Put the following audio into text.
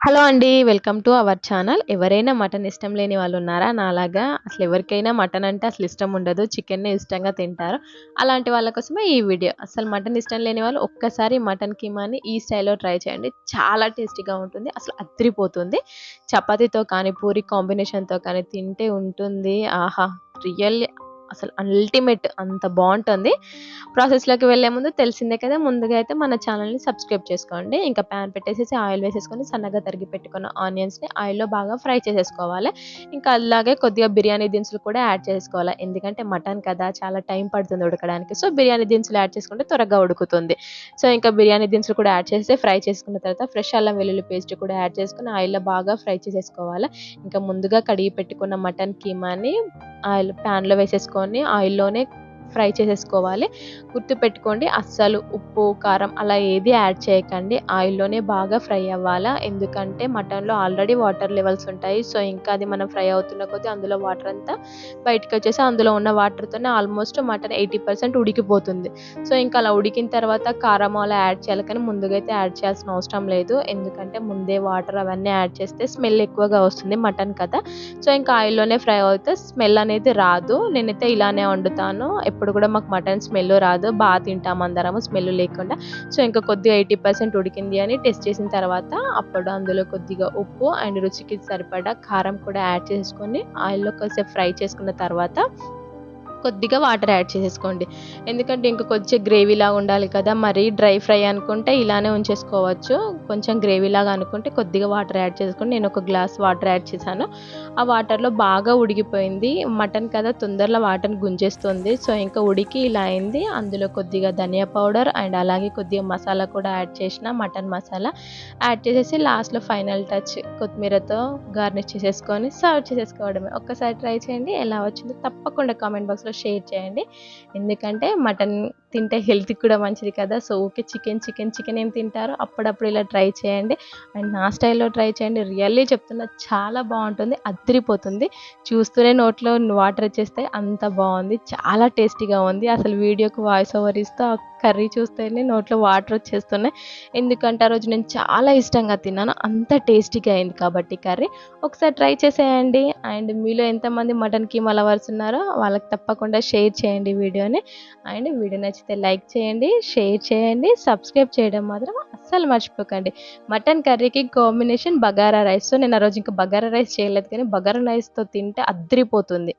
Hello అండి. Welcome to our channel. ఎవరైనా mutton ఇష్టం లేని వాళ్ళున్నారా? నాలాగా అసలు ఎవరికైనా మటన్ అంటే అసలు ఇష్టం ఉండదు. చికెన్నే ఇష్టంగా తింటారు. అలాంటి వాళ్ళ కోసమే ఈ వీడియో. అసలు మటన్ ఇష్టం లేని వాళ్ళు ఒక్కసారి మటన్ కీమాని ఈ స్టైల్‌లో ట్రై చేయండి. చాలా టేస్టీగా ఉంటుంది. అసలు అద్దిరిపోతుంది. చపాతీతో కానీ, పూరి కాంబినేషన్‌తో కానీ తింటే ఉంటుంది. ఆహా! రియల్లీ అసలు అల్టిమేట్ అంత బావుంటుంది. ప్రాసెస్‌లోకి వెళ్ళే ముందు తెలిసిందే కదా! ముందుగా అయితే మన ఛానల్‌ని సబ్స్క్రైబ్ చేసుకోండి. ఇంకా పాన్ పెట్టేసేసి ఆయిల్ వేసేసుకొని సన్నగా తరిగి పెట్టుకున్న ఆనియన్స్‌ని ఆయిల్‌లో బాగా ఫ్రై చేసేసుకోవాలి. ఇంకా అలాగే కొద్దిగా బిర్యానీ దినుసులు కూడా యాడ్ చేసుకోవాలి. ఎందుకంటే మటన్ కదా! చాలా టైం పడుతుంది ఉడకడానికి. సో, బిర్యానీ దినుసులు యాడ్ చేసుకుంటే త్వరగా ఉడుకుతుంది. సో, ఇంకా బిర్యానీ దినుసులు కూడా యాడ్ చేసి ఫ్రై చేసుకున్న తర్వాత ఫ్రెష్ అల్లం వెల్లుల్లి పేస్ట్ కూడా యాడ్ చేసుకొని ఆయిల్‌లో బాగా ఫ్రై చేసేసుకోవాలి. ఇంకా ముందుగా కడిగి పెట్టుకున్న మటన్ కీమాని ప్యాన్‌లో వేసేసుకొని ఆయిల్‌లోనే ఫ్రై చేసేసుకోవాలి. గుర్తుపెట్టుకోండి అస్సలు ఉప్పు, కారం అలా ఏది యాడ్ చేయకండి. ఆయిల్‌లోనే బాగా ఫ్రై అవ్వాలా. ఎందుకంటే మటన్‌లో ఆల్రెడీ వాటర్ లెవెల్స్ ఉంటాయి. సో, ఇంకా అది మనం ఫ్రై అవుతున్న కొద్దీ అందులో వాటర్ అంతా బయటికొచ్చేసి అందులో ఉన్న వాటర్‌తోనే ఆల్మోస్ట్ మటన్ 80% ఉడికిపోతుంది. సో, ఇంకా అలా ఉడికిన తర్వాత కారం అలా యాడ్ చేయాలి కానీ ముందుగా అయితే యాడ్ చేయాల్సిన అవసరం లేదు. ఎందుకంటే ముందే వాటర్ అవన్నీ యాడ్ చేస్తే స్మెల్ ఎక్కువగా వస్తుంది మటన్ కదా! సో, ఇంకా ఆయిల్‌లోనే ఫ్రై అవుతే స్మెల్ అనేది రాదు. నేనైతే ఇలానే వండుతాను. ఎప్పుడు కూడా మాకు మటన్ స్మెల్ రాదు. తింటాం అందరము స్మెల్ లేకుండా. సో, ఇంకా కొద్దిగా 80% ఉడికింది అని టెస్ట్ చేసిన తర్వాత అప్పుడు అందులో కొద్దిగా ఉప్పు అండ్ రుచికి సరిపడా కారం కూడా యాడ్ చేసుకొని ఆయిల్‌లో కొద్దిసేపు ఫ్రై చేసుకున్న తర్వాత కొద్దిగా వాటర్ యాడ్ చేసేసుకోండి. ఎందుకంటే ఇంక కొంచెం గ్రేవీలాగా ఉండాలి కదా! మరీ డ్రై ఫ్రై అనుకుంటే ఇలానే ఉంచేసుకోవచ్చు. కొంచెం గ్రేవీలాగా అనుకుంటే కొద్దిగా వాటర్ యాడ్ చేసుకొని నేను ఒక గ్లాస్ వాటర్ యాడ్ చేశాను. ఆ వాటర్‌లో బాగా ఉడికిపోయింది. మటన్ కదా తొందరలో వాటర్‌ని గుంజేస్తుంది. సో, ఇంకా ఉడికి ఇలా అయింది. అందులో కొద్దిగా ధనియా పౌడర్ అండ్ అలాగే కొద్దిగా మసాలా కూడా యాడ్ చేసిన మటన్ మసాలా యాడ్ చేసేసి లాస్ట్‌లో ఫైనల్ టచ్ కొత్తిమీరతో గార్నిష్ చేసేసుకొని సర్వ్ చేసేసుకోవడమే. ఒక్కసారి ట్రై చేయండి. ఎలా వచ్చిందో తప్పకుండా కామెంట్ బాక్స్‌లో షేర్ చేయండి. ఎందుకంటే మటన్ తింటే హెల్త్‌కి కూడా మంచిది కదా! సో, ఊకే చికెన్ ఏం తింటారు? అప్పుడప్పుడు ఇలా ట్రై చేయండి. అండ్ నా స్టైల్‌లో ట్రై చేయండి. రియల్లీ చెప్తున్నా చాలా బావుంటుంది. అద్దిరిపోతుంది. చూస్తూనే నోట్లో వాటర్ వచ్చేస్తాయి. అంత బావుంది. చాలా టేస్టీగా ఉంది. అసలు వీడియోకి వాయిస్ ఓవర్ ఇస్తూ ఆ కర్రీ చూస్తేనే నోట్లో వాటర్ వచ్చేస్తున్నాయి. ఎందుకంటే ఆ రోజు నేను చాలా ఇష్టంగా తిన్నాను. అంత టేస్టీగా అయింది కాబట్టి కర్రీ. ఒకసారి ట్రై చేసేయండి. అండ్ మీలో ఎంతమంది మటన్ కీమా లవర్స్ ఉన్నారో వాళ్ళకి తప్పకుండా షేర్ చేయండి వీడియోని. అండ్ వీడియో నచ్చితే లైక్ చేయండి, షేర్ చేయండి, సబ్స్క్రైబ్ చేయడం మాత్రం అస్సలు మర్చిపోకండి. మటన్ కర్రీకి కాంబినేషన్ బగారా రైస్. సో, నేను ఆ రోజు ఇంకా బగారా రైస్ చేయలేదు కానీ బగారా రైస్‌తో తింటే అద్దిరిపోతుంది.